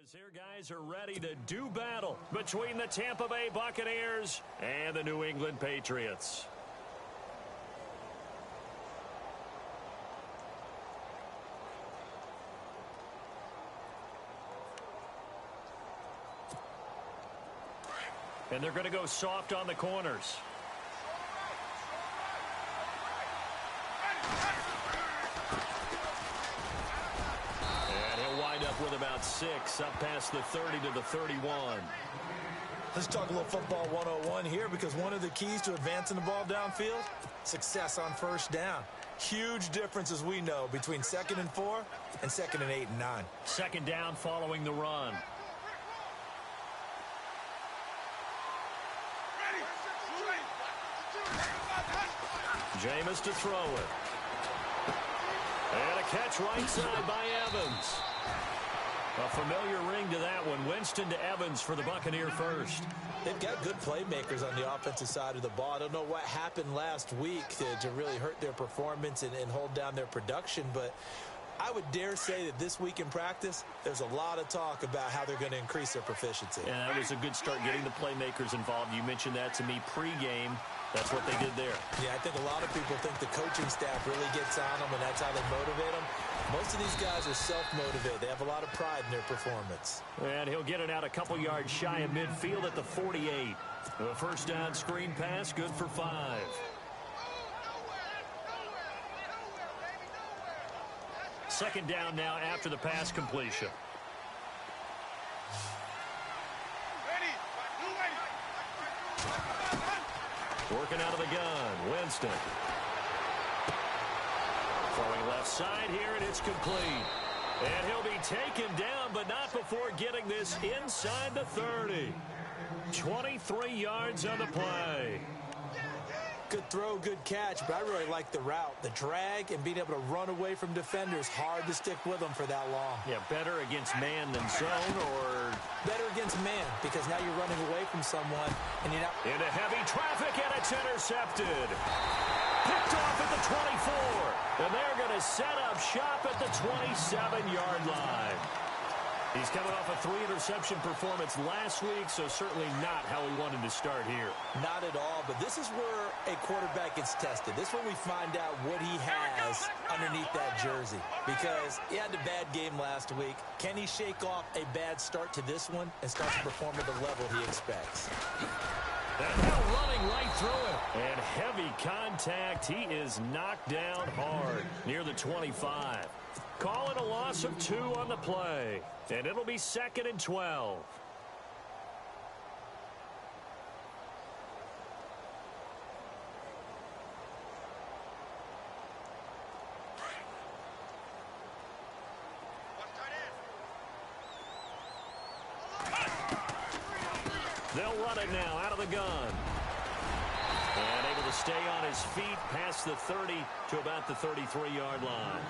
As their guys are ready to do battle between the Tampa Bay Buccaneers and the New England Patriots. And they're going to go soft on the corners. Up with about 6, up past the 30 to the 31. Let's talk a little football 101 here, because one of the keys to advancing the ball downfield, success on first down. Huge difference, as we know, between 2nd and 4 and 2nd and 8 and 9. Second down following the run. Jameis to throw it. And a catch right side by Evans. A familiar ring to that one. Winston to Evans for the Buccaneer first. They've got good playmakers on the offensive side of the ball. I don't know what happened last week to really hurt their performance and hold down their production, but I would dare say that this week in practice, there's a lot of talk about how they're going to increase their proficiency. And that was a good start, getting the playmakers involved. You mentioned that to me pregame. That's what they did there. Yeah, I think a lot of people think the coaching staff really gets on them, and that's how they motivate them. Most of these guys are self-motivated. They have a lot of pride in their performance. And he'll get it out a couple yards shy of midfield at the 48. A first down screen pass, good for 5. Second down now after the pass completion. Working out of the gun, Winston. Throwing left side here, and it's complete. And he'll be taken down, but not before getting this inside the 30. 23 yards on the play. Good throw, good catch, but I really like the route. The drag and being able to run away from defenders, hard to stick with them for that long. Yeah, better against man than zone, or better against man, because now you're running away from someone and you're not into heavy traffic, and it's intercepted. Picked off at the 24, and they're going to set up shop at the 27-yard line. He's coming off a 3-interception performance last week, so certainly not how he wanted to start here. Not at all, but this is where a quarterback gets tested. This is where we find out what he has underneath that jersey, because he had a bad game last week. Can he shake off a bad start to this one and start to perform at the level he expects? And now running right through it. And heavy contact. He is knocked down hard near the 25. Call it a loss of 2 on the play. And it'll be 2nd and 12. They'll run it now out of the gun. And able to stay on his feet past the 30 to about the 33-yard line.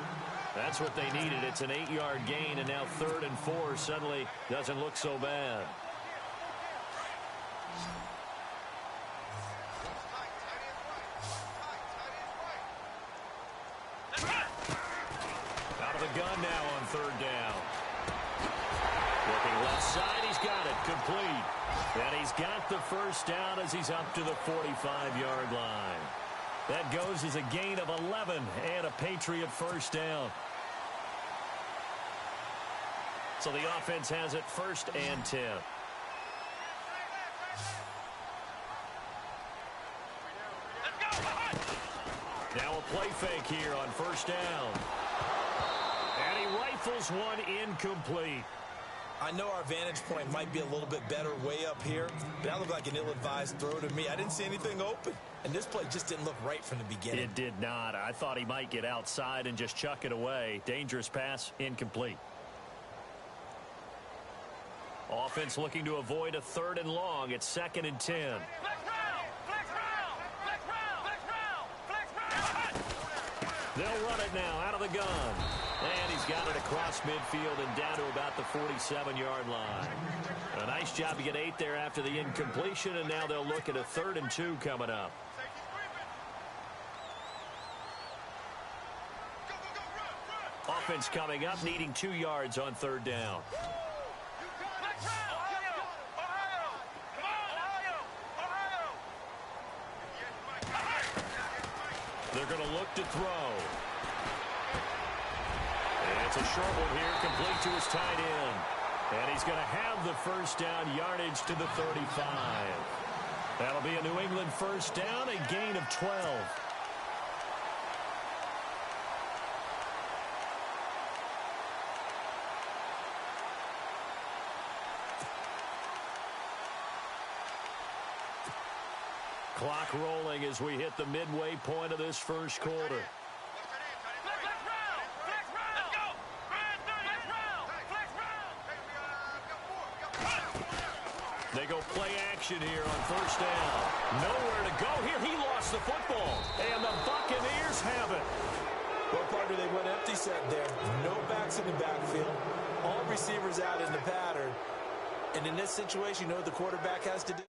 That's what they needed. It's an 8-yard gain, and now 3rd and 4 suddenly doesn't look so bad. Out of the gun now on 3rd down. Looking left side, he's got it, complete. And he's got the first down as he's up to the 45-yard line. That goes as a gain of 11 and a Patriot first down. So the offense has it 1st and 10. Now a play fake here on 1st down. And he rifles one incomplete. I know our vantage point might be a little bit better way up here, but that looked like an ill-advised throw to me. I didn't see anything open, and this play just didn't look right from the beginning. It did not. I thought he might get outside and just chuck it away. Dangerous pass, incomplete. Offense looking to avoid a 3rd and long. It's 2nd and 10. They'll run it now out of the gun. And he's got it across midfield and down to about the 47-yard line. A nice job to get 8 there after the incompletion, and now they'll look at a 3rd and 2 coming up. Offense coming up, needing 2 yards on 3rd down. They're going to look to throw. And it's a short one here, complete to his tight end. And he's going to have the first down, yardage to the 35. That'll be a New England first down, a gain of 12. Clock rolling as we hit the midway point of this first quarter. They go play action here on first down. Nowhere to go here. He lost the football. And the Buccaneers have it. Well, partner, they went empty set there. No backs in the backfield. All receivers out in the pattern. And in this situation, you know what the quarterback has to do?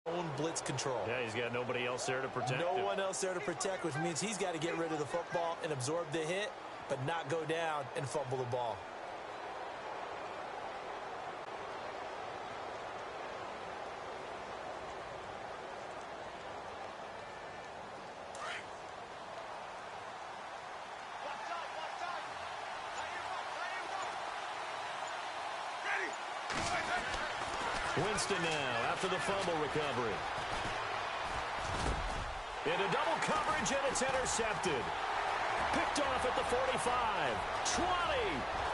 Own blitz control. Yeah, he's got nobody else there to protect him. No one else there to protect, which means he's got to get rid of the football and absorb the hit, but not go down and fumble the ball. Winston now after the fumble recovery. Into double coverage, and it's intercepted. Picked off at the 45, 20,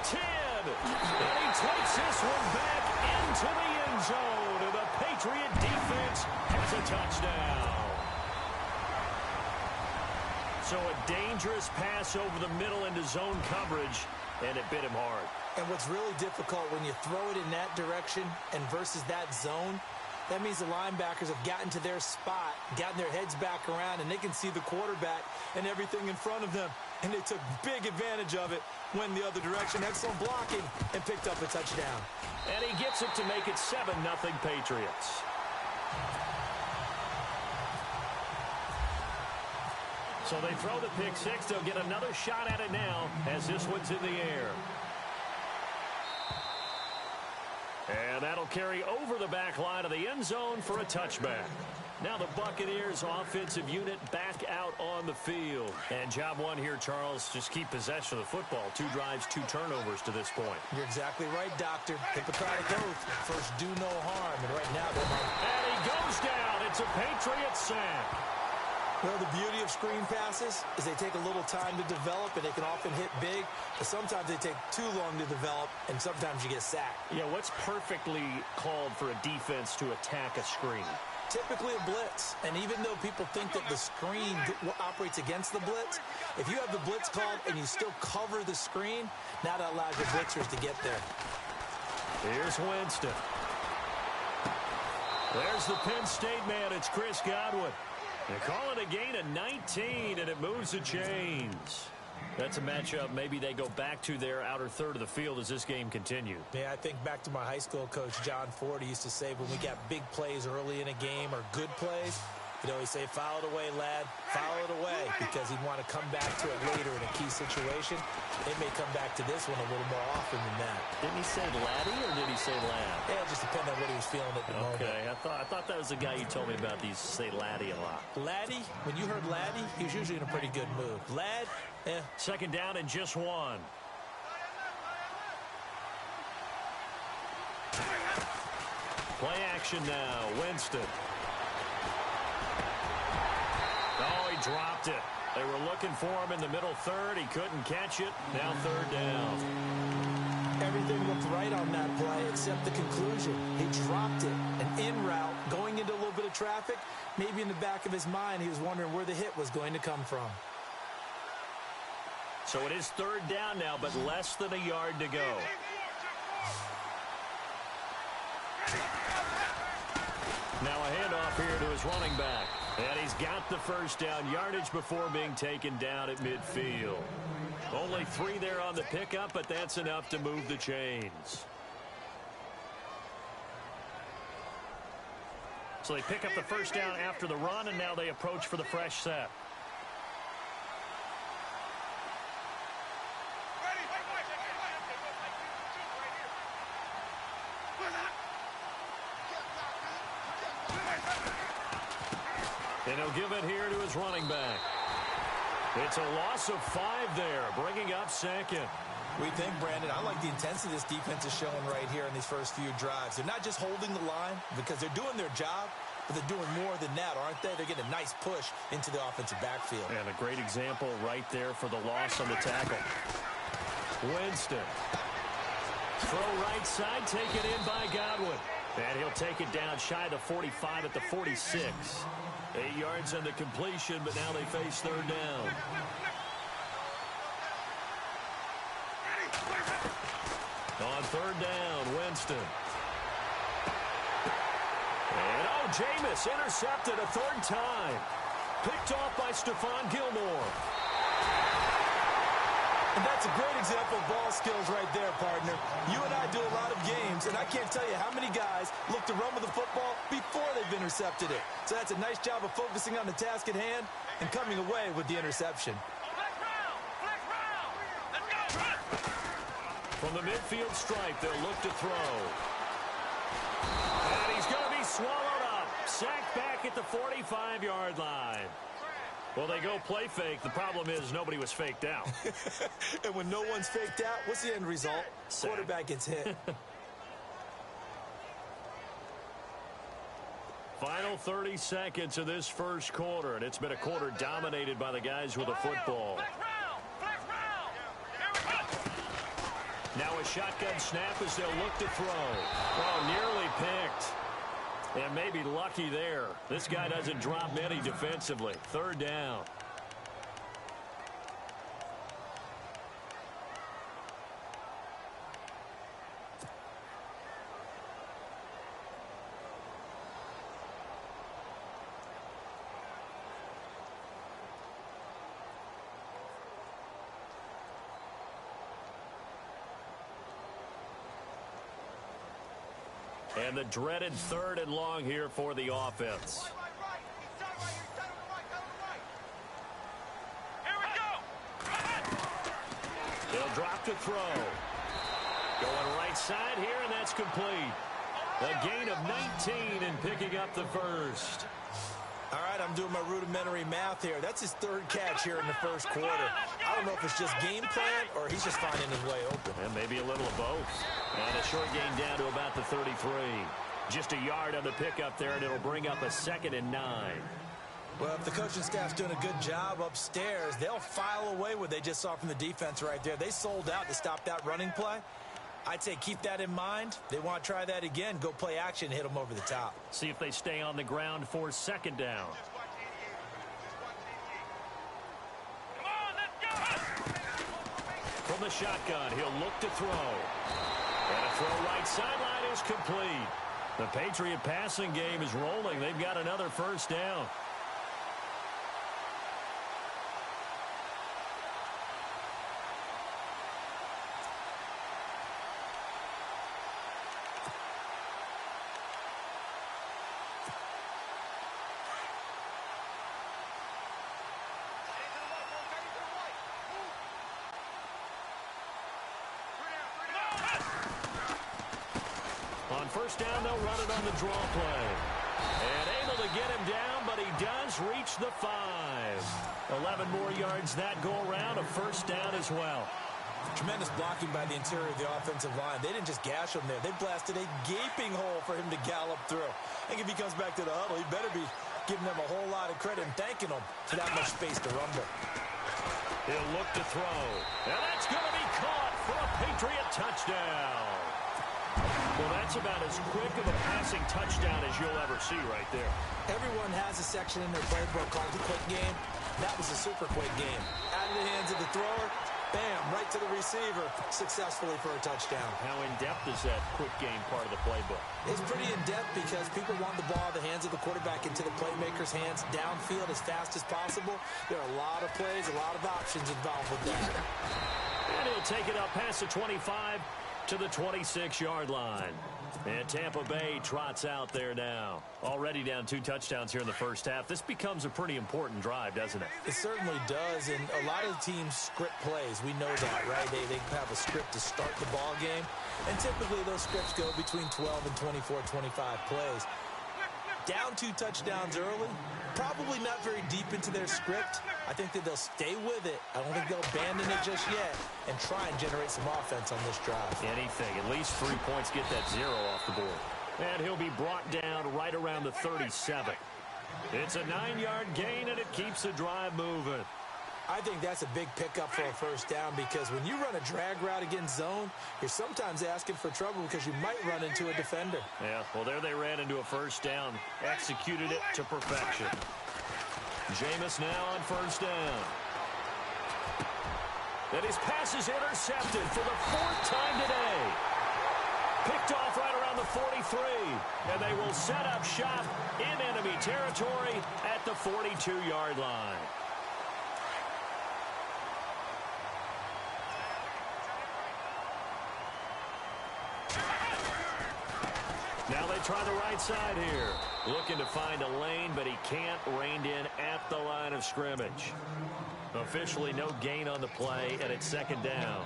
10. And he takes this one back into the end zone. And the Patriot defense has a touchdown. So a dangerous pass over the middle into zone coverage, and it bit him hard. And what's really difficult when you throw it in that direction and versus that zone, that means the linebackers have gotten to their spot, gotten their heads back around, and they can see the quarterback and everything in front of them. And they took big advantage of it when the other direction, had some blocking, and picked up a touchdown. And he gets it to make it 7-0 Patriots. So they throw the pick six. They'll get another shot at it now as this one's in the air. And that'll carry over the back line of the end zone for a touchback. Now the Buccaneers offensive unit back out on the field. And job one here, Charles, just keep possession of the football. 2 drives, 2 turnovers to this point. You're exactly right, Doctor. Hippocratic oath. First, do no harm. And right now, they're not. And he goes down. It's a Patriot sack. Well, the beauty of screen passes is they take a little time to develop, and they can often hit big, but sometimes they take too long to develop, and sometimes you get sacked. Yeah, what's perfectly called for a defense to attack a screen? Typically a blitz, and even though people think that the screen operates against the blitz, if you have the blitz called and you still cover the screen, now that allows your blitzers to get there. Here's Winston. There's the Penn State man. It's Chris Godwin. They call it a gain of 19, and it moves the chains. That's a matchup maybe they go back to their outer third of the field as this game continues. Yeah, I think back to my high school coach, John Ford. He used to say when we got big plays early in a game or good plays, he'd always say, foul it away, lad, foul it away, because he'd want to come back to it later in a key situation. They may come back to this one a little more often than that. Didn't he say laddie or did he say lad? Yeah, it just depended on what he was feeling at the moment. Okay, I thought that was the guy you told me about. These say laddie a lot. Laddie, when you heard laddie, he was usually in a pretty good mood. Lad, Second down and just 1. Play action now. Winston. Oh, he dropped it. They were looking for him in the middle third. He couldn't catch it. Now third down. Everything looked right on that play except the conclusion. He dropped it. An in route, going into a little bit of traffic. Maybe in the back of his mind, he was wondering where the hit was going to come from. So it is third down now, but less than a yard to go. Now a handoff here to his running back. And he's got the first down, yardage before being taken down at midfield. Only 3 there on the pickup, but that's enough to move the chains. So they pick up the first down after the run, and now they approach for the fresh set. And he'll give it here to his running back. It's a loss of 5 there, bringing up second. We think, Brandon, I like the intensity this defense is showing right here in these first few drives. They're not just holding the line because they're doing their job, but they're doing more than that, aren't they? They're getting a nice push into the offensive backfield. And a great example right there for the loss on the tackle. Winston. Throw right side, taken in by Godwin. And he'll take it down shy of the 45 at the 46. 8 yards on the completion, but now they face third down. On third down, Winston. And Jameis intercepted a third time. Picked off by Stephon Gilmore. And that's a great example of ball skills right there, partner. You and I do a lot of games, and I can't tell you how many guys look to run with the football before they've intercepted it. So that's a nice job of focusing on the task at hand and coming away with the interception. From the midfield stripe, they'll look to throw. And he's going to be swallowed up. Sacked back at the 45-yard line. Well, they go play fake. The problem is nobody was faked out. And when no one's faked out, what's the end result? Sack. Quarterback gets hit. Final 30 seconds of this first quarter, and it's been a quarter dominated by the guys with the football. Now a shotgun snap as they'll look to throw. Oh, nearly picked. And maybe lucky there. This guy doesn't drop many defensively. Third down. And the dreaded third and long here for the offense. They'll drop to throw. Going right side here, and that's complete. A gain of 19 and picking up the first. All right, I'm doing my rudimentary math here. That's his third catch here in the first quarter. I don't know if it's just game plan or he's just finding his way open. And maybe a little of both. And a short gain down to about the 33. Just a yard on the pickup there, and it'll bring up a 2nd and 9. Well, if the coaching staff's doing a good job upstairs, they'll file away what they just saw from the defense right there. They sold out to stop that running play. I'd say keep that in mind. They want to try that again. Go play action, hit them over the top. See if they stay on the ground for 2nd down. From the shotgun, he'll look to throw. And a throw right sideline is complete. The Patriot passing game is rolling. They've got another first down. On first down, they'll run it on the draw play. And able to get him down, but he does reach the 5. 11 more yards that go around, a first down as well. Tremendous blocking by the interior of the offensive line. They didn't just gash him there. They blasted a gaping hole for him to gallop through. I think if he comes back to the huddle, he better be giving them a whole lot of credit and thanking them for that much space to rumble. He'll look to throw. And that's going to be caught for a Patriot touchdown. Well, that's about as quick of a passing touchdown as you'll ever see right there. Everyone has a section in their playbook called the quick game. That was a super quick game. Out of the hands of the thrower, bam, right to the receiver, successfully for a touchdown. How in-depth is that quick game part of the playbook? It's pretty in-depth because people want the ball in the hands of the quarterback into the playmaker's hands downfield as fast as possible. There are a lot of plays, a lot of options involved with that. And he'll take it up past the 25 to the 26-yard line. And Tampa Bay trots out there now. Already down 2 touchdowns here in the first half. This becomes a pretty important drive, doesn't it? It certainly does, and a lot of teams script plays. We know that, right? They have a script to start the ball game, and typically those scripts go between 12 and 24, 25 plays. Down 2 touchdowns early, probably not very deep into their script. I think that they'll stay with it. I don't think they'll abandon it just yet and try and generate some offense on this drive. Anything. At least 3 points, get that 0 off the board. And he'll be brought down right around the 37. It's a 9-yard gain, and it keeps the drive moving. I think that's a big pickup for a first down because when you run a drag route against zone, you're sometimes asking for trouble because you might run into a defender. Yeah, well, there they ran into a first down. Executed it to perfection. Jameis now on first down. And his pass is intercepted for the 4th time today. Picked off right around the 43. And they will set up shop in enemy territory at the 42-yard line. Now they try the right side here. Looking to find a lane, but he can't. Reined in at the line of scrimmage. Officially no gain on the play, and it's 2nd down.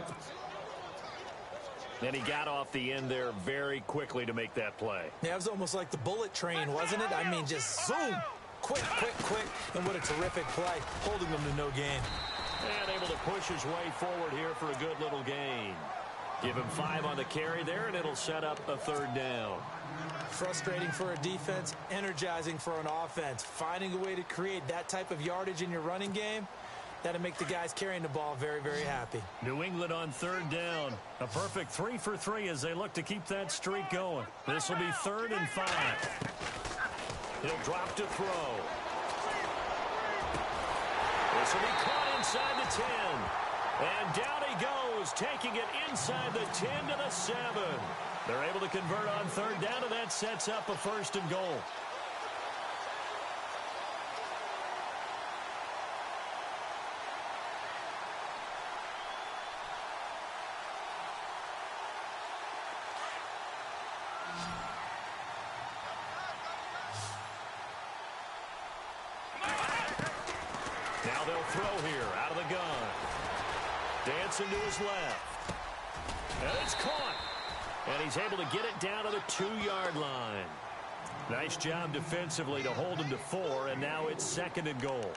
And he got off the end there very quickly to make that play. Yeah, it was almost like the bullet train, wasn't it? I mean, just zoom. Quick, quick, quick. And what a terrific play, holding them to no gain. And able to push his way forward here for a good little gain. Give him 5 on the carry there, and it'll set up a 3rd down. Frustrating for a defense, energizing for an offense. Finding a way to create that type of yardage in your running game, that'll make the guys carrying the ball very, very happy. New England on 3rd down. A perfect 3 for 3 as they look to keep that streak going. This will be 3rd and 5. He'll drop to throw. This will be caught inside the 10. And down he goes, taking it inside the 10 to the 7. They're able to convert on 3rd down, and that sets up a 1st and goal. Now they'll throw here out of the gun. Dancing to his left. And it's caught. And he's able to get it down to the 2-yard line. Nice job defensively to hold him to 4, and now it's 2nd and goal.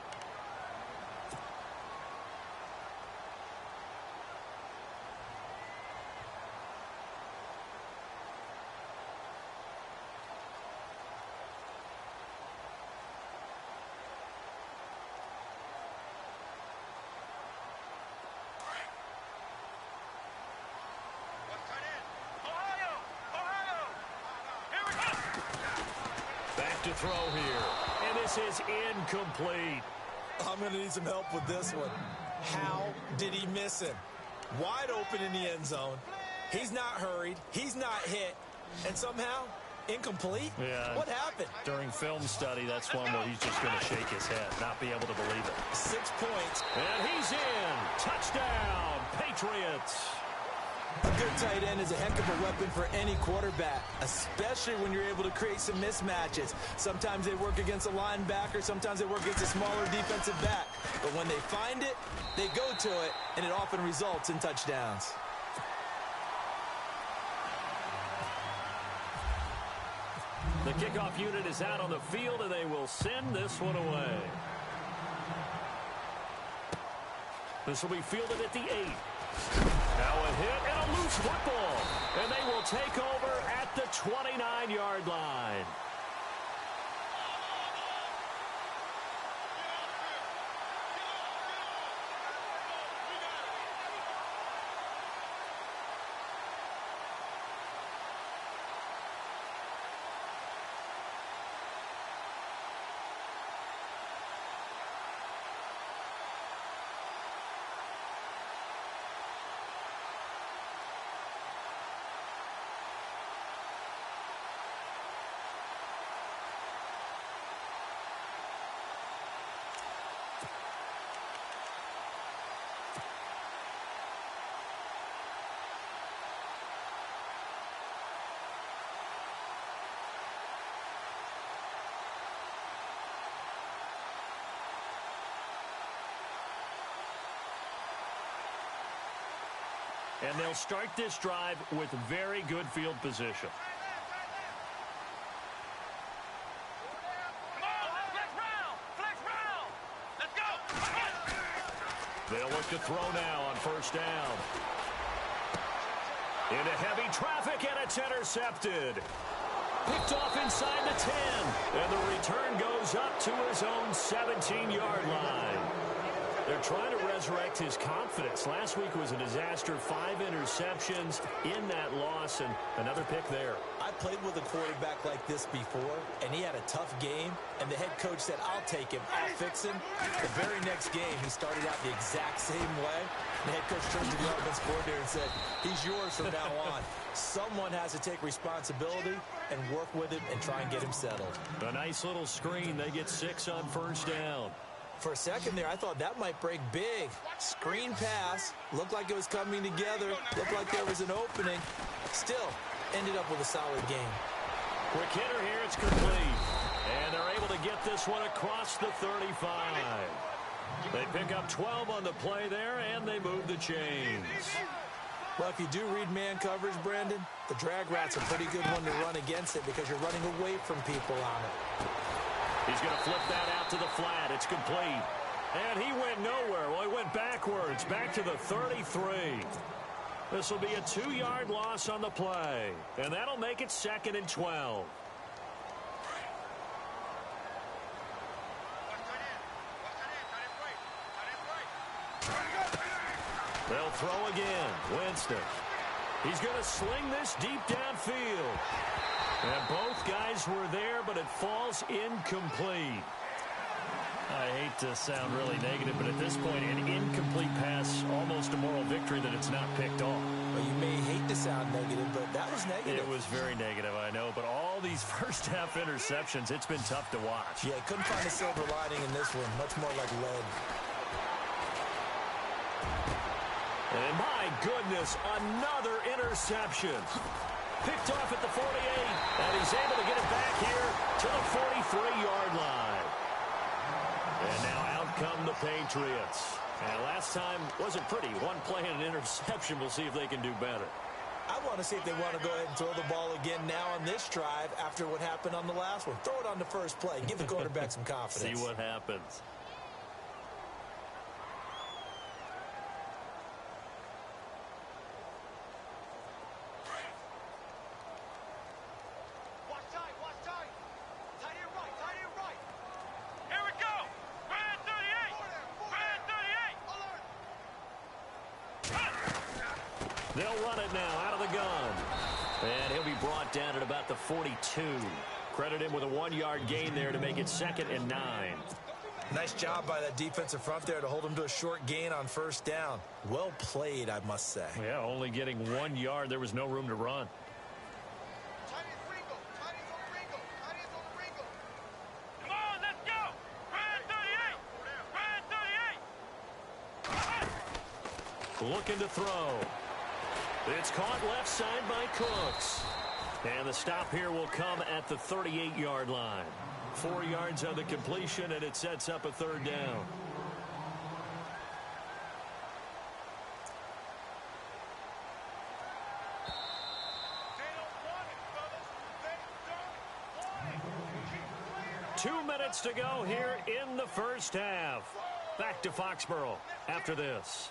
To throw here, and this is incomplete. I'm going to need some help with this one. How did he miss him? Wide open in the end zone. He's not hurried. He's not hit. And somehow, incomplete? Yeah. What happened? During film study, that's one where he's just going to shake his head, not be able to believe it. 6 points. And he's in. Touchdown, Patriots. A good tight end is a heck of a weapon for any quarterback, especially when you're able to create some mismatches. Sometimes they work against a linebacker, sometimes they work against a smaller defensive back. But when they find it, they go to it, and it often results in touchdowns. The kickoff unit is out on the field, and they will send this one away. This will be fielded at the 8. Now a hit and a loose football. And they will take over at the 29-yard line. And they'll start this drive with very good field position. They'll look to throw now on first down. Into heavy traffic, and it's intercepted. Picked off inside the 10. And the return goes up to his own 17-yard line. They're trying to resurrect his confidence. Last week was a disaster. 5 interceptions in that loss, and another pick there. I played with a quarterback like this before, and he had a tough game, and the head coach said, I'll take him, I'll fix him. The very next game, he started out the exact same way. The head coach turned to the offense coordinator and said, he's yours from now on. Someone has to take responsibility and work with him and try and get him settled. A nice little screen. They get 6 on first down. For a second there, I thought that might break big. Screen pass. Looked like it was coming together. Looked like there was an opening. Still, ended up with a solid game. Quick hitter here. It's complete. And they're able to get this one across the 35. They pick up 12 on the play there, and they move the chains. Well, if you do read man coverage, Brandon, the drag rout's a pretty good one to run against it because you're running away from people on it. He's going to flip that out to the flat. It's complete. And he went nowhere. Well, he went backwards, back to the 33. This will be a 2-yard loss on the play. And that'll make it 2nd and 12. They'll throw again. Winston. He's going to sling this deep downfield. And both guys were there, but it falls incomplete. I hate to sound really negative, but at this point, an incomplete pass, almost a moral victory that it's not picked off. Well, you may hate to sound negative, but that was negative. It was very negative, I know, but all these first-half interceptions, it's been tough to watch. Yeah, couldn't find a silver lining in this one. Much more like lead. And my goodness, another interception. Picked off at the 48, and he's able to get it back here to the 43-yard line. And now out come the Patriots. And last time wasn't pretty. One play and an interception. We'll see if they can do better. I want to see if they want to go ahead and throw the ball again now on this drive after what happened on the last one. Throw it on the first play. Give the quarterback some confidence. See what happens. They'll run it now out of the gun. And he'll be brought down at about the 42. Credit him with a 1-yard gain there to make it 2nd and 9. Nice job by that defensive front there to hold him to a short gain on first down. Well played, I must say. Yeah, only getting 1 yard. There was no room to run. Come on, let's go. Brand 38. Looking to throw. It's caught left side by Cooks. And the stop here will come at the 38-yard line. 4 yards on the completion, and it sets up a 3rd down. They don't want it, fellas. They don't want it. 2 minutes to go here in the first half. Back to Foxborough after this.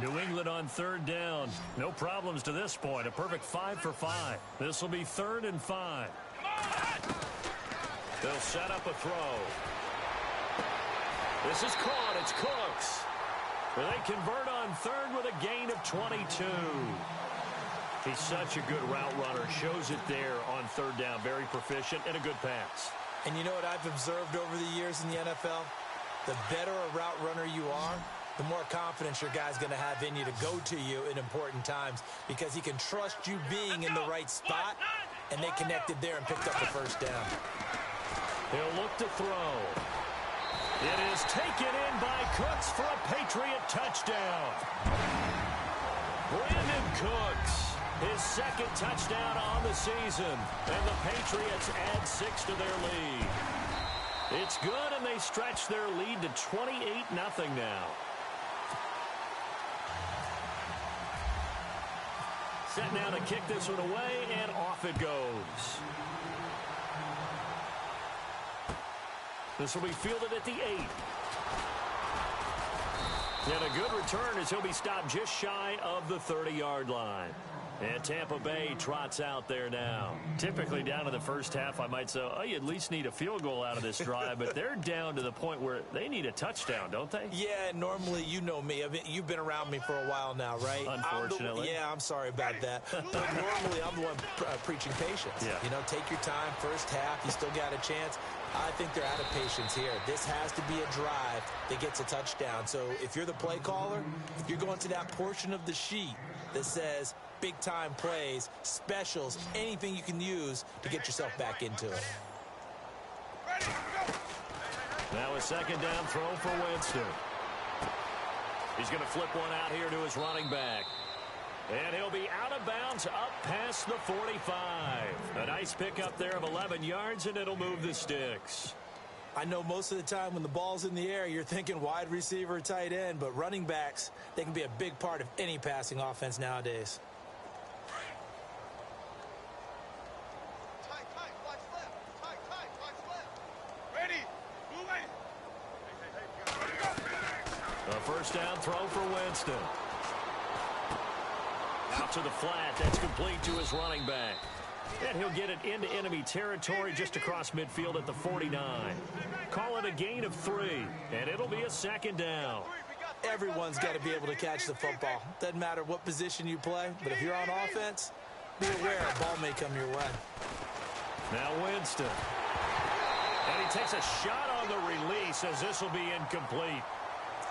New England on 3rd down. No problems to this point. A perfect 5 for 5. This will be 3rd and 5. They'll set up a throw. This is caught. It's Cooks. They convert on 3rd with a gain of 22. He's such a good route runner. Shows it there on 3rd down. Very proficient and a good pass. And you know what I've observed over the years in the NFL? The better a route runner you are, the more confidence your guy's going to have in you to go to you in important times because he can trust you being in the right spot, and they connected there and picked up the first down. He'll look to throw. It is taken in by Cooks for a Patriot touchdown. Brandon Cooks, his 2nd touchdown on the season, and the Patriots add 6 to their lead. It's good, and they stretch their lead to 28-0 now. Set now to kick this one away, and off it goes. This will be fielded at the 8. And a good return as he'll be stopped just shy of the 30-yard line. And Tampa Bay trots out there now. Typically down to the first half, I might say, oh, you at least need a field goal out of this drive. But they're down to the point where they need a touchdown, don't they? Yeah, normally, you know me. I mean, you've been around me for a while now, right? Unfortunately. I'm sorry about that. But normally, I'm the one preaching patience. Yeah. You know, take your time. First half, you still got a chance. I think they're out of patience here. This has to be a drive that gets a touchdown. So if you're the play caller, you're going to that portion of the sheet that says big-time plays, specials, anything you can use to get yourself back into it. Now a second down throw for Winston. He's going to flip one out here to his running back. And he'll be out of bounds up past the 45. A nice pickup there of 11 yards, and it'll move the sticks. I know most of the time when the ball's in the air, you're thinking wide receiver, tight end, but running backs, they can be a big part of any passing offense nowadays. A first down throw for Winston. Out to the flat. That's complete to his running back. And he'll get it into enemy territory just across midfield at the 49. Call it a gain of 3, and it'll be a second down. Everyone's got to be able to catch the football. Doesn't matter what position you play, but if you're on offense, be aware a ball may come your way. Now Winston. And he takes a shot on the release as this will be incomplete.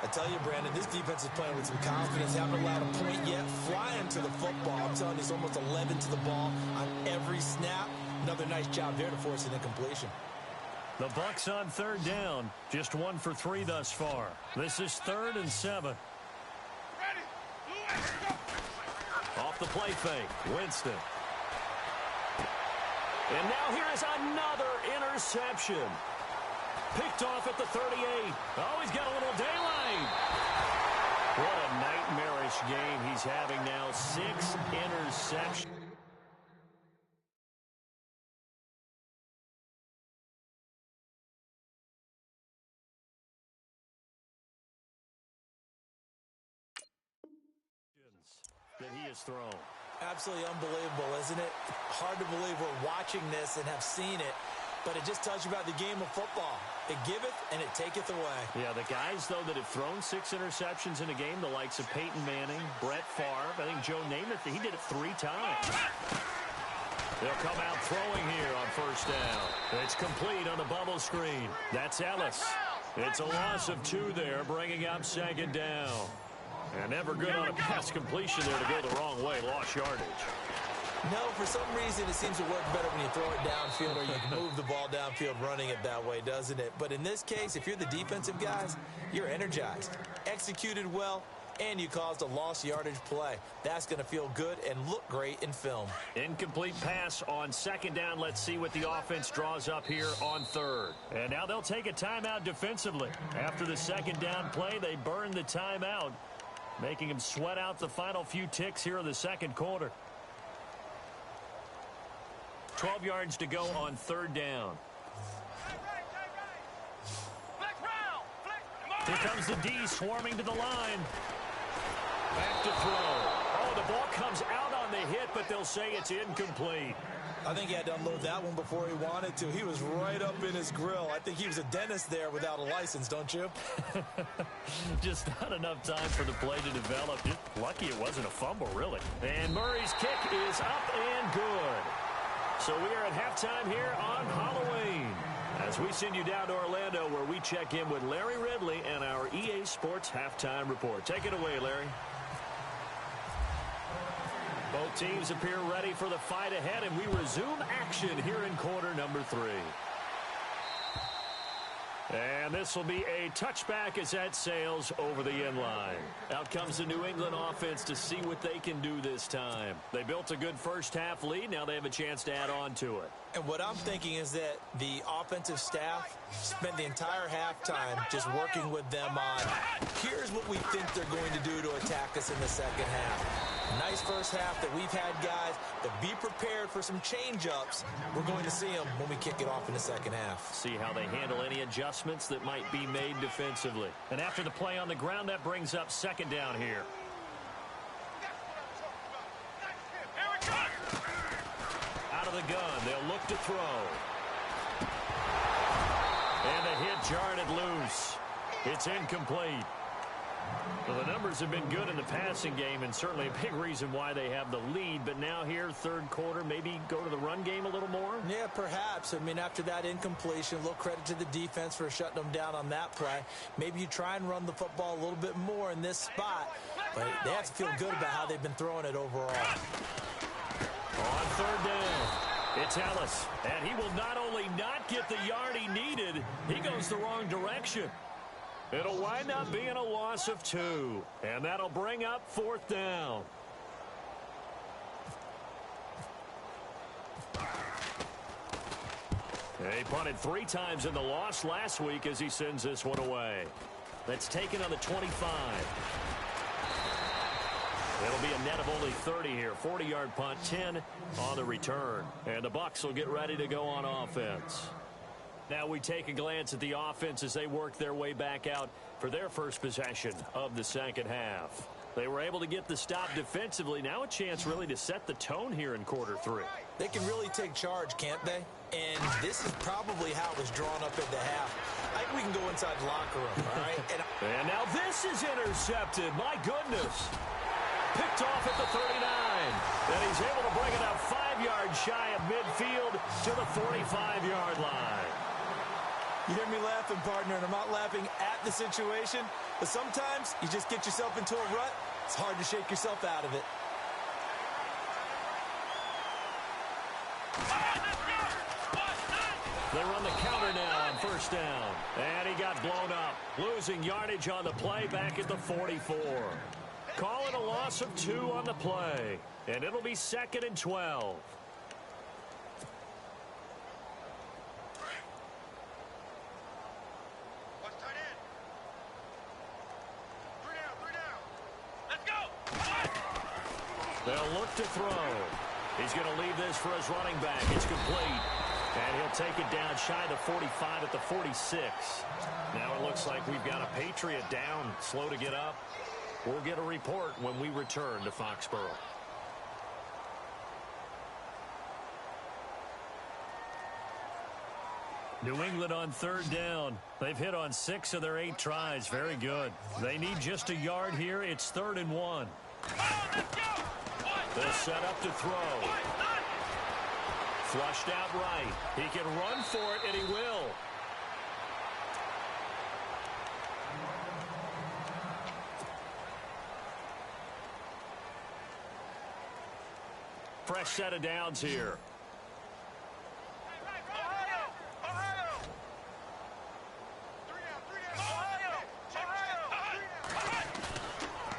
I tell you, Brandon, this defense is playing with some confidence. Haven't allowed a point yet. Flying to the football. I'm telling you, it's almost 11 to the ball on every snap. Another nice job there to force an incompletion. The Bucs on third down. Just 1 for 3 thus far. This is 3rd and 7. Off the play fake. Winston. And now here is another interception. Picked off at the 38. Oh, he's got a little daylight. What a nightmarish game he's having now. 6 interceptions. That he has thrown. Absolutely unbelievable, isn't it? Hard to believe we're watching this and have seen it, but it just tells you about the game of football. It giveth and it taketh away. Yeah, the guys, though, that have thrown 6 interceptions in a game, the likes of Peyton Manning, Brett Favre, I think Joe Namath, he did it 3 times. They'll come out throwing here on first down. It's complete on the bubble screen. That's Ellis. It's a loss of 2 there, bringing up second down. And never good on a pass completion there to go the wrong way. Lost yardage. No, for some reason it seems to work better when you throw it downfield or you can move the ball downfield running it that way, doesn't it? But in this case, if you're the defensive guys, you're energized, executed well, and you caused a lost yardage play. That's going to feel good and look great in film. Incomplete pass on second down. Let's see what the offense draws up here on 3rd. And now they'll take a timeout defensively. After the second down play, they burn the timeout, making them sweat out the final few ticks here in the second quarter. 12 yards to go on 3rd down. Here comes the D swarming to the line. Back to throw. Oh, the ball comes out on the hit, but they'll say it's incomplete. I think he had to unload that one before he wanted to. He was right up in his grill. I think he was a dentist there without a license, don't you? Just not enough time for the play to develop. Just lucky it wasn't a fumble, really. And Murray's kick is up and good. So we are at halftime here on Halloween, as we send you down to Orlando, where we check in with Larry Ridley and our EA Sports Halftime Report. Take it away, Larry. Both teams appear ready for the fight ahead, and we resume action here in quarter number 3. And this will be a touchback as that sails over the end line. Out comes the New England offense to see what they can do this time. They built a good first half lead. Now they have a chance to add on to it. And what I'm thinking is that the offensive staff spent the entire halftime just working with them on, here's what we think they're going to do to attack us in the second half. Nice first half that we've had, guys, but be prepared for some change-ups. We're going to see them when we kick it off in the second half. See how they handle any adjustments that might be made defensively. And after the play on the ground, that brings up second down here. Out of the gun, they'll look to throw. And the hit jarred it loose. It's incomplete. Well, the numbers have been good in the passing game, and certainly a big reason why they have the lead. But now here, third quarter, maybe go to the run game a little more? Yeah, perhaps. I mean, after that incompletion, a little credit to the defense for shutting them down on that play. Maybe you try and run the football a little bit more in this spot. But they have to feel good about how they've been throwing it overall. On third down, it's Ellis. And he will not only not get the yard he needed, he goes the wrong direction. It'll wind up being a loss of 2. And that'll bring up fourth down. He punted 3 times in the loss last week as he sends this one away. That's taken on the 25. It'll be a net of only 30 here. 40-yard punt, 10 on the return. And the Bucs will get ready to go on offense. Now we take a glance at the offense as they work their way back out for their first possession of the second half. They were able to get the stop defensively. Now a chance really to set the tone here in quarter 3. They can really take charge, can't they? And this is probably how it was drawn up at the half. I think we can go inside the locker room, all right? And now this is intercepted. My goodness. Picked off at the 39. And he's able to bring it up 5 yards shy of midfield to the 45-yard line. You hear me laughing, partner, and I'm not laughing at the situation, but sometimes you just get yourself into a rut. It's hard to shake yourself out of it. They run the counter now on first down. And he got blown up. Losing yardage on the play back at the 44. Calling a loss of 2 on the play. And it'll be 2nd and 12. They'll look to throw. He's going to leave this for his running back. It's complete. And he'll take it down shy of the 45 at the 46. Now it looks like we've got a Patriot down, slow to get up. We'll get a report when we return to Foxborough. New England on third down. They've hit on 6 of their 8 tries. Very good. They need just a yard here. It's 3rd and 1. They'll set up to throw. Flushed out right. He can run for it, and he will. Fresh set of downs here.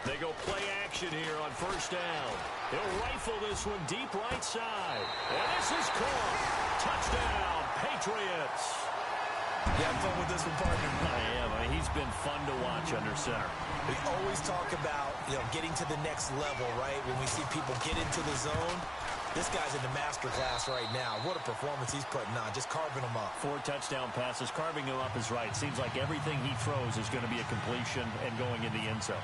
They go play action here on first down. He'll rifle this one deep right side. And this is caught. Touchdown, Patriots. You have fun with this one, partner? I am. I mean, he's been fun to watch under center. We always talk about, getting to the next level, right? When we see people get into the zone, this guy's in the master class right now. What a performance he's putting on, just carving them up. 4 touchdown passes. Carving him up is right. Seems like everything he throws is going to be a completion and going in the end zone.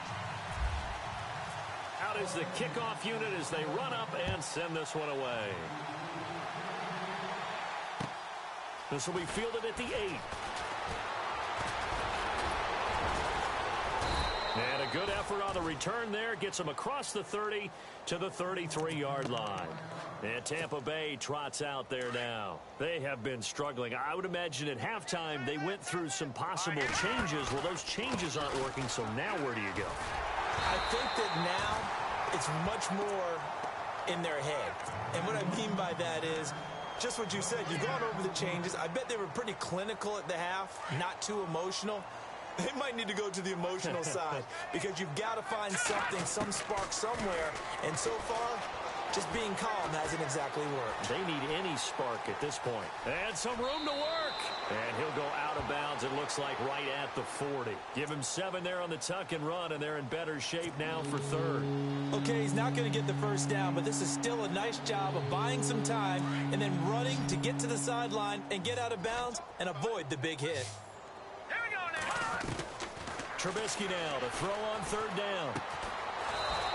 Out is the kickoff unit as they run up and send this one away. This will be fielded at the 8. And a good effort on the return there. Gets him across the 30 to the 33-yard line. And Tampa Bay trots out there now. They have been struggling. I would imagine at halftime they went through some possible changes. Well, those changes aren't working, so now where do you go? I think that now it's much more in their head. And what I mean by that is just what you said. You've gone over the changes. I bet they were pretty clinical at the half, not too emotional. They might need to go to the emotional side because you've got to find something, some spark somewhere. And so far, Just being calm hasn't exactly worked. They need any spark at this point. And some room to work. And he'll go out of bounds, it looks like, right at the 40. Give him 7 there on the tuck and run, and they're in better shape now for third. Okay, he's not going to get the first down, but this is still a nice job of buying some time and then running to get to the sideline and get out of bounds and avoid the big hit. Here we go now. Trubisky now to throw on third down.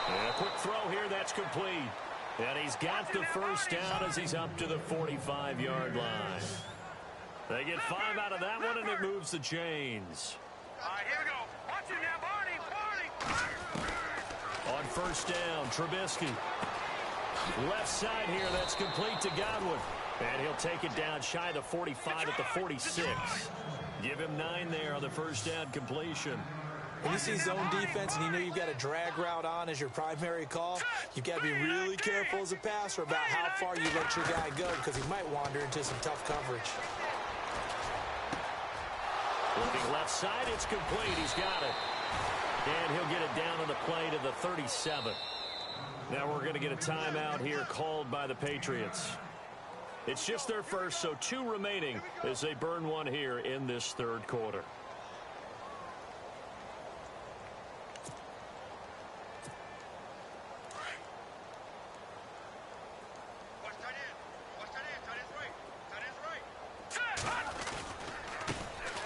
And a quick throw here, that's complete. And he's got the first down as he's up to the 45-yard line. They get 5 out of that one, and it moves the chains. All right, here we go. Watch it now, Barney. On first down, Trubisky. Left side here, that's complete to Godwin. And he'll take it down shy of the 45 at the 46. Give him 9 there on the first down completion. When you see zone defense and you know you've got a drag route on as your primary call, you've got to be really careful as a passer about how far you let your guy go because he might wander into some tough coverage. Looking left side, it's complete. He's got it. And he'll get it down on the play to the 37. Now we're going to get a timeout here called by the Patriots. It's just their first, so 2 remaining as they burn one here in this third quarter.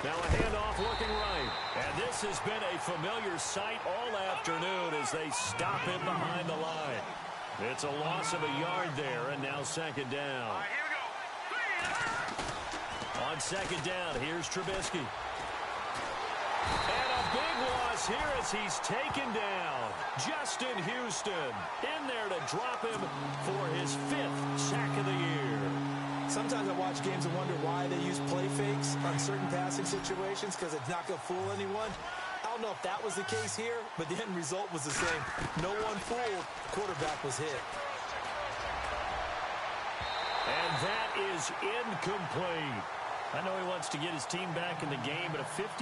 Now a handoff looking right. And this has been a familiar sight all afternoon as they stop him behind the line. It's a loss of a yard there, and now second down. All right, here we go. On second down, here's Trubisky. And a big loss here as he's taken down. Justin Houston in there to drop him for his 5th sack of the year. Sometimes I watch games and wonder why they use play fakes on certain passing situations because it's not going to fool anyone. I don't know if that was the case here, but the end result was the same. No one fooled. Quarterback was hit. And that is incomplete. I know he wants to get his team back in the game, but a 50-50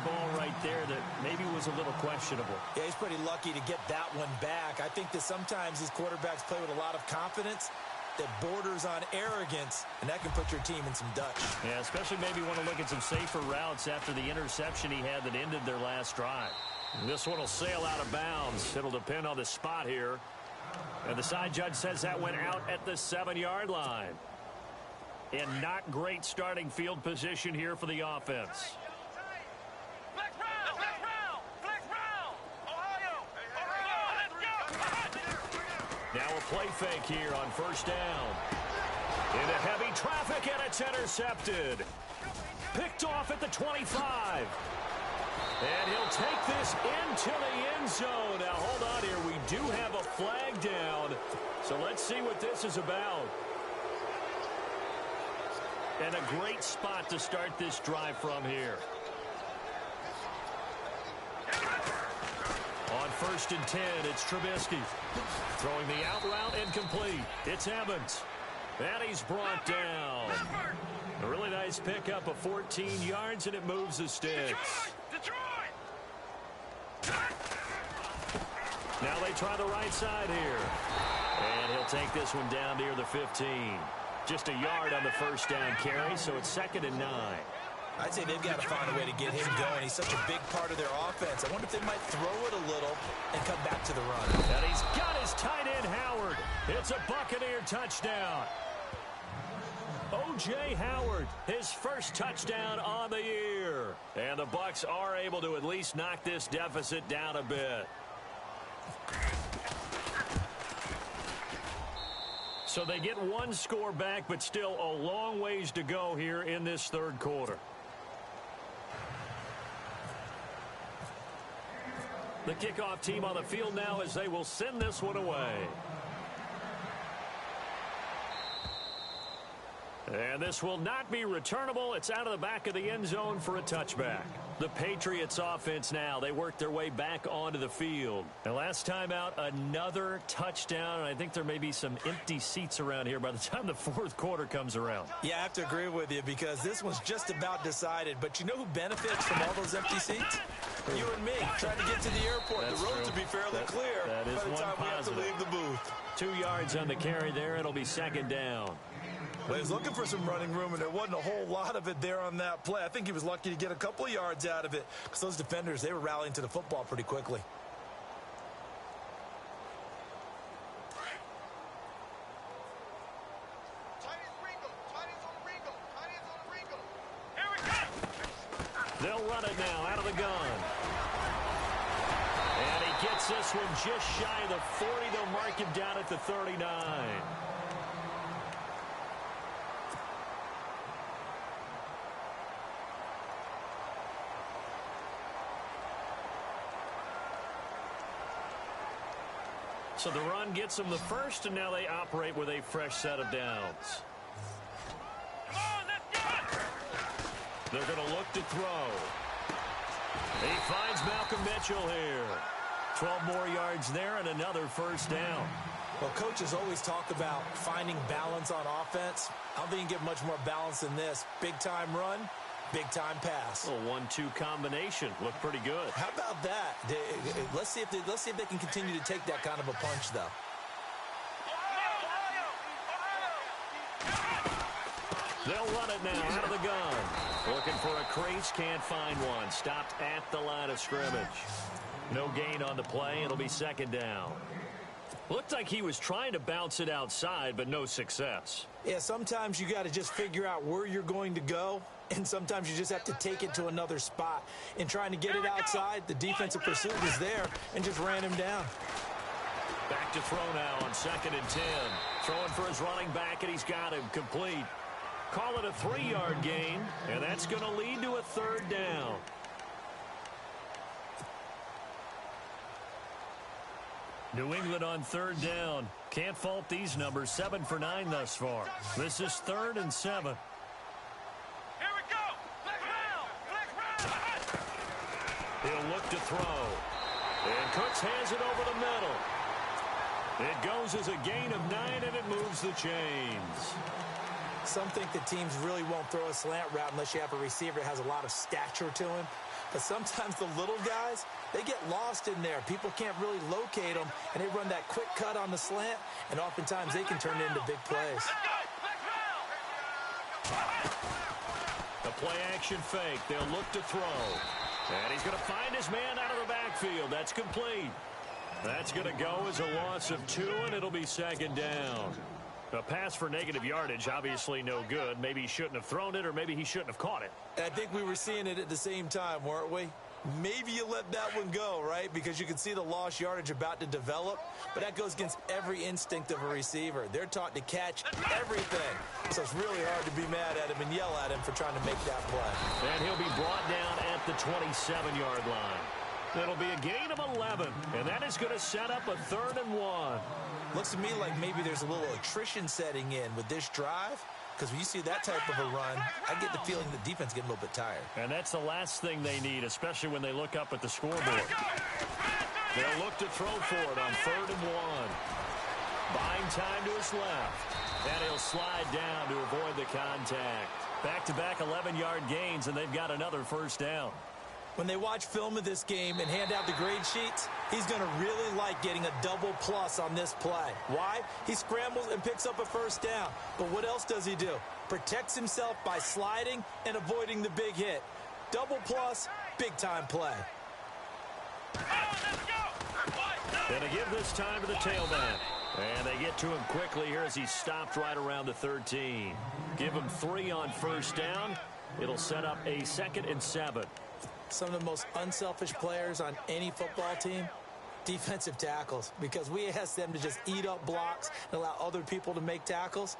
ball right there that maybe was a little questionable. Yeah, he's pretty lucky to get that one back. I think that sometimes these quarterbacks play with a lot of confidence that borders on arrogance, and that can put your team in some Dutch. Yeah, especially maybe want to look at some safer routes after the interception he had that ended their last drive. This one will sail out of bounds. It'll depend on the spot here. And the side judge says that went out at the 7-yard line. And not great starting field position here for the offense. Flex round, flex round, flex round. Ohio, let's go. Now a play fake here on first down. Into heavy traffic, and it's intercepted. Picked off at the 25. And he'll take this into the end zone. Now, hold on here. We do have a flag down. So let's see what this is about. And a great spot to start this drive from here. On first and 10, it's Trubisky. Throwing the out route and complete. It's Evans. And he's brought down. A really nice pickup of 14 yards, and it moves the sticks. Detroit! Now they try the right side here. And he'll take this one down near the 15. Just a yard on the first down carry, so it's 2nd and 9. I'd say they've got to find a way to get him going. He's such a big part of their offense. I wonder if they might throw it a little and come back to the run. And he's got his tight end, Howard. It's a Buccaneer touchdown. O.J. Howard, his first touchdown on the year. And the Bucs are able to at least knock this deficit down a bit. So they get one score back, but still a long ways to go here in this third quarter. The kickoff team on the field now as they will send this one away. And this will not be returnable. It's out of the back of the end zone for a touchback. The Patriots offense now, they work their way back onto the field. And last time out, another touchdown. And I think there may be some empty seats around here by the time the fourth quarter comes around. Yeah, I have to agree with you because this one's just about decided. But you know who benefits from all those empty seats? You and me, trying to get to the airport. That's the road true. to be fairly clear that is by the one time we have to positive. leave the booth. 2 yards on the carry there. It'll be second down. Well, he was looking for some running room, and there wasn't a whole lot of it there on that play. I think he was lucky to get a couple of yards out of it because those defenders, they were rallying to the football pretty quickly. They'll run it now out of the gun. And he gets this one just shy of the 40. They'll mark him down at the 39. So the run gets them the first, and now they operate with a fresh set of downs. Come on, let's go! They're going to look to throw. He finds Malcolm Mitchell here. 12 more yards there and another first down. Well, coaches always talk about finding balance on offense. I don't think you can get much more balance than this. Big-time run, big-time pass. A 1-2 combination. Looked pretty good. How about that? Let's see if they can continue to take that kind of a punch, though. They'll run it now out of the gun. Looking for a crease, can't find one. Stopped at the line of scrimmage. No gain on the play. It'll be second down. Looked like he was trying to bounce it outside, but no success. Yeah, sometimes you got to just figure out where you're going to go, and sometimes you just have to take it to another spot. In trying to get it outside, the defensive pursuit was there and just ran him down. Back to throw now on 2nd and 10. Throwing for his running back, and he's got him complete. Call it a 3-yard gain, and that's going to lead to a third down. New England on third down. Can't fault these numbers. 7 for 9 thus far. This is 3rd and 7. Here we go! Flex round! Flex round! He'll look to throw. And Cooks has it over the middle. It goes as a gain of 9, and it moves the chains. Some think that teams really won't throw a slant route unless you have a receiver that has a lot of stature to him. But sometimes the little guys, they get lost in there. People can't really locate them, and they run that quick cut on the slant, and oftentimes they can turn it into big plays. The play-action fake. They'll look to throw. And he's going to find his man out of the backfield. That's complete. That's going to go as a loss of 2, and it'll be second down. A pass for negative yardage, obviously no good. Maybe he shouldn't have thrown it, or maybe he shouldn't have caught it. I think we were seeing it at the same time, weren't we? Maybe you let that one go, right? Because you can see the lost yardage about to develop. But that goes against every instinct of a receiver. They're taught to catch everything. So it's really hard to be mad at him and yell at him for trying to make that play. And he'll be brought down at the 27-yard line. That'll be a gain of 11, and that is going to set up a 3rd and 1. Looks to me like maybe there's a little attrition setting in with this drive. Because when you see that type of a run, I get the feeling the defense getting a little bit tired. And that's the last thing they need, especially when they look up at the scoreboard. They'll look to throw for it on 3rd and 1. Buying time to his left. And he'll slide down to avoid the contact. Back-to-back 11-yard gains, and they've got another first down. When they watch film of this game and hand out the grade sheets, he's going to really like getting a double plus on this play. Why? He scrambles and picks up a first down. But what else does he do? Protects himself by sliding and avoiding the big hit. Double plus, big-time play. And they give this time to the tailback. And they get to him quickly here as he's stopped right around the 13. Give him 3 on first down. It'll set up a 2nd and 7. Some of the most unselfish players on any football team, defensive tackles, because we ask them to just eat up blocks and allow other people to make tackles.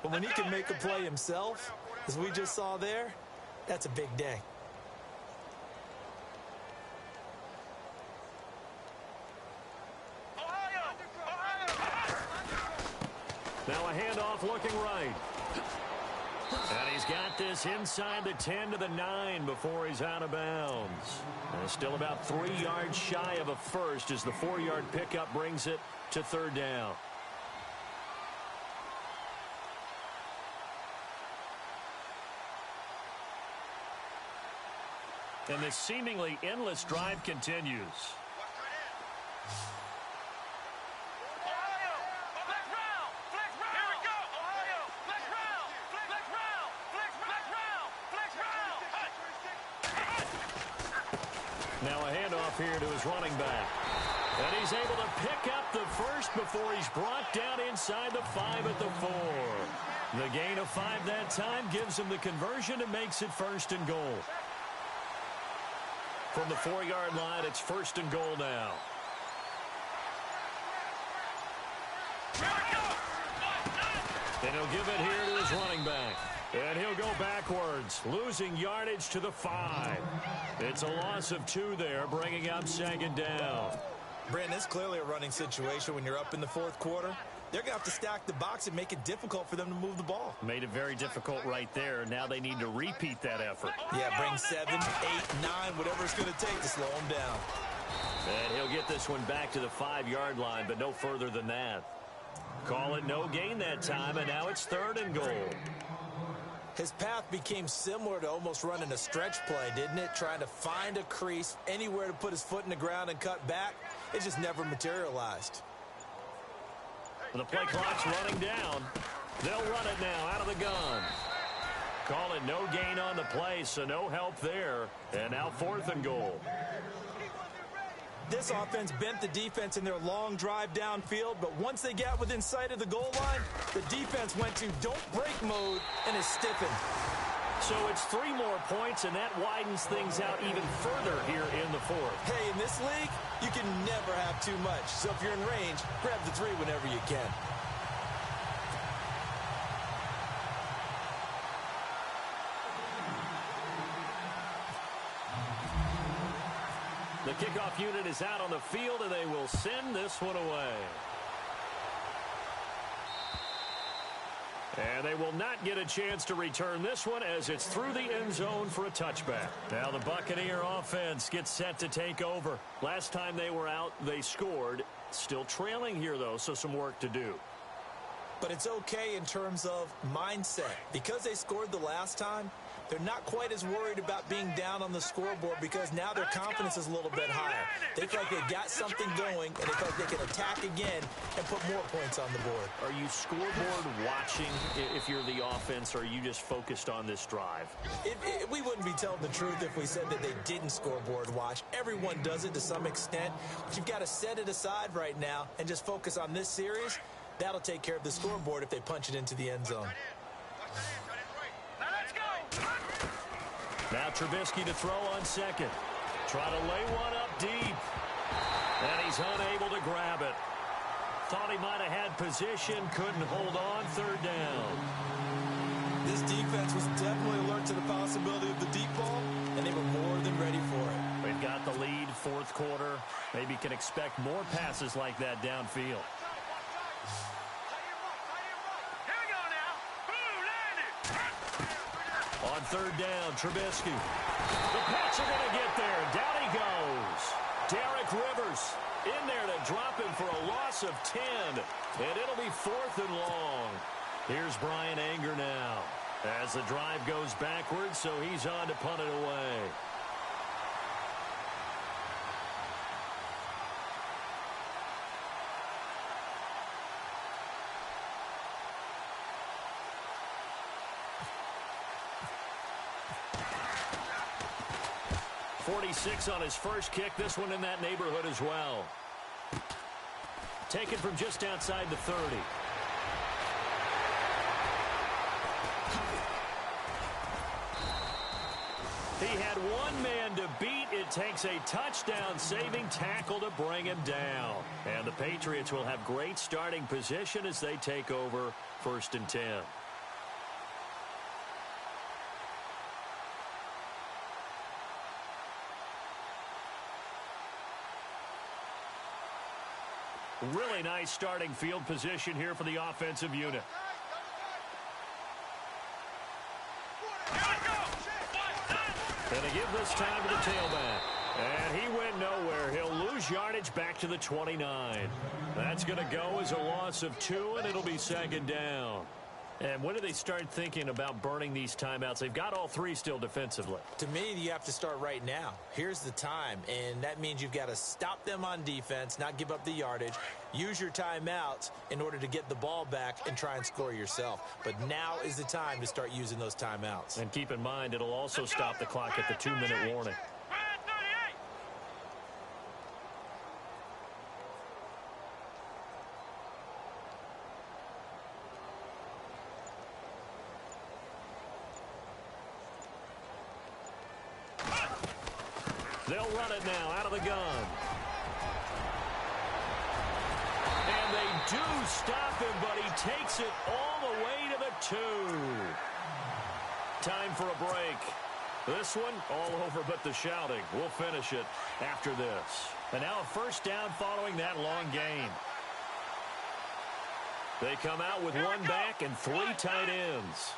But when he can make a play himself, as we just saw there, that's a big day. Now a handoff looking right. And he's got this inside the 10 to the 9 before he's out of bounds. And still about 3 yards shy of a first as the 4-yard pickup brings it to third down. And this seemingly endless drive continues. Now a handoff here to his running back. And he's able to pick up the first before he's brought down inside the 5 at the 4. The gain of 5 that time gives him the conversion and makes it first and goal. From the 4-yard line, it's first and goal now. And he'll give it here to his running back. And he'll go backwards, losing yardage to the 5. It's a loss of 2 there, bringing up second down. Brandon, it's clearly a running situation when you're up in the fourth quarter. They're going to have to stack the box and make it difficult for them to move the ball. Made it very difficult right there. Now they need to repeat that effort. Yeah, bring 7, 8, 9, whatever it's going to take to slow them down. And he'll get this one back to the 5-yard line, but no further than that. Call it no gain that time, and now it's third and goal. His path became similar to almost running a stretch play, didn't it? Trying to find a crease, anywhere to put his foot in the ground and cut back. It just never materialized. The play clock's running down. They'll run it now out of the gun. Call it no gain on the play, so no help there. And now fourth and goal. This offense bent the defense in their long drive downfield, but once they got within sight of the goal line, the defense went to don't break mode and is stiffened. So it's 3 more points, and that widens things out even further here in the fourth. Hey, in this league, you can never have too much. So if you're in range, grab the 3 whenever you can. The kickoff unit is out on the field, and they will send this one away. And they will not get a chance to return this one as it's through the end zone for a touchback. Now the Buccaneer offense gets set to take over. Last time they were out, they scored. Still trailing here, though, so some work to do. But it's okay in terms of mindset. Because they scored the last time, they're not quite as worried about being down on the scoreboard because now their confidence is a little bit higher. They feel like they got something going, and they feel like they can attack again and put more points on the board. Are you scoreboard watching if you're the offense, or are you just focused on this drive? We wouldn't be telling the truth if we said that they didn't scoreboard watch. Everyone does it to some extent. But you've got to set it aside right now and just focus on this series. That'll take care of the scoreboard if they punch it into the end zone. Now Trubisky to throw on second. Try to lay one up deep. And he's unable to grab it. Thought he might have had position, couldn't hold on, third down. This defense was definitely alert to the possibility of the deep ball, and they were more than ready for it. They've got the lead, fourth quarter. Maybe can expect more passes like that downfield. On third down, Trubisky. The Pats are going to get there. Down he goes. Derek Rivers in there to drop him for a loss of 10. And it'll be fourth and long. Here's Brian Anger now as the drive goes backwards, so he's on to punt it away. .46 on his first kick. This one in that neighborhood as well. Taken from just outside the 30. He had one man to beat. It takes a touchdown-saving tackle to bring him down. And the Patriots will have great starting position as they take over first and 10. Really nice starting field position here for the offensive unit. And they give this time to the tailback. And he went nowhere. He'll lose yardage back to the 29. That's going to go as a loss of 2, and it'll be second down. And when do they start thinking about burning these timeouts? They've got all 3 still defensively. To me, you have to start right now. Here's the time, and that means you've got to stop them on defense, not give up the yardage, use your timeouts in order to get the ball back and try and score yourself. But now is the time to start using those timeouts. And keep in mind, it'll also stop the clock at the 2-minute warning. They'll run it now out of the gun. And they do stop him, but he takes it all the way to the 2. Time for a break. This one all over but the shouting. We'll finish it after this. And now a first down following that long gain. They come out with 1 back and 3 tight ends.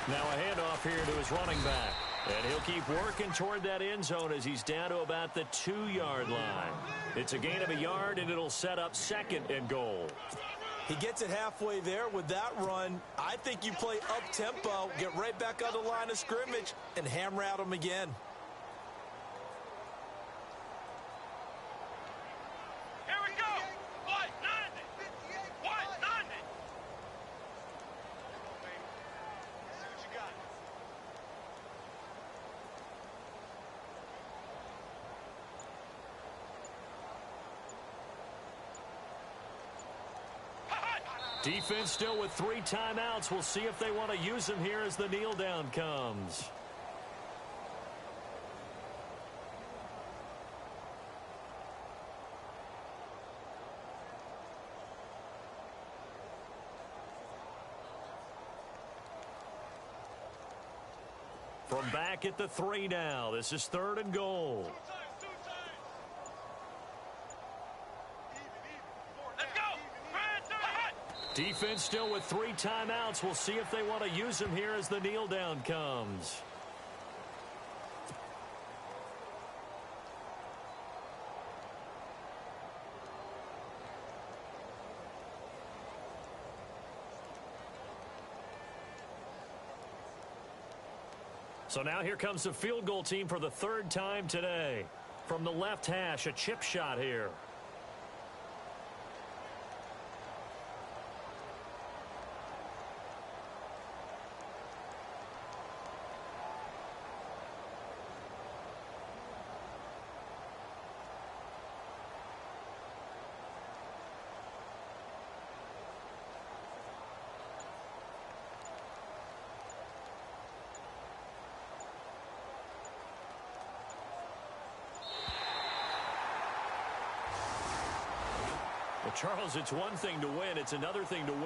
Now a handoff here to his running back. And he'll keep working toward that end zone as he's down to about the 2-yard line. It's a gain of a yard, and it'll set up 2nd and goal. He gets it halfway there with that run. I think you play up-tempo, get right back on the line of scrimmage, and hammer at him again. Here we go. 190. 190. See what you got. Defense still with 3 timeouts. We'll see if they want to use them here as the kneel down comes. From back at the 3 now. This is 3rd and goal. Defense still with 3 timeouts. We'll see if they want to use them here as the kneel down comes. So now here comes the field goal team for the 3rd time today. From the left hash, a chip shot here. Well, Charles, it's one thing to win. It's another thing to win.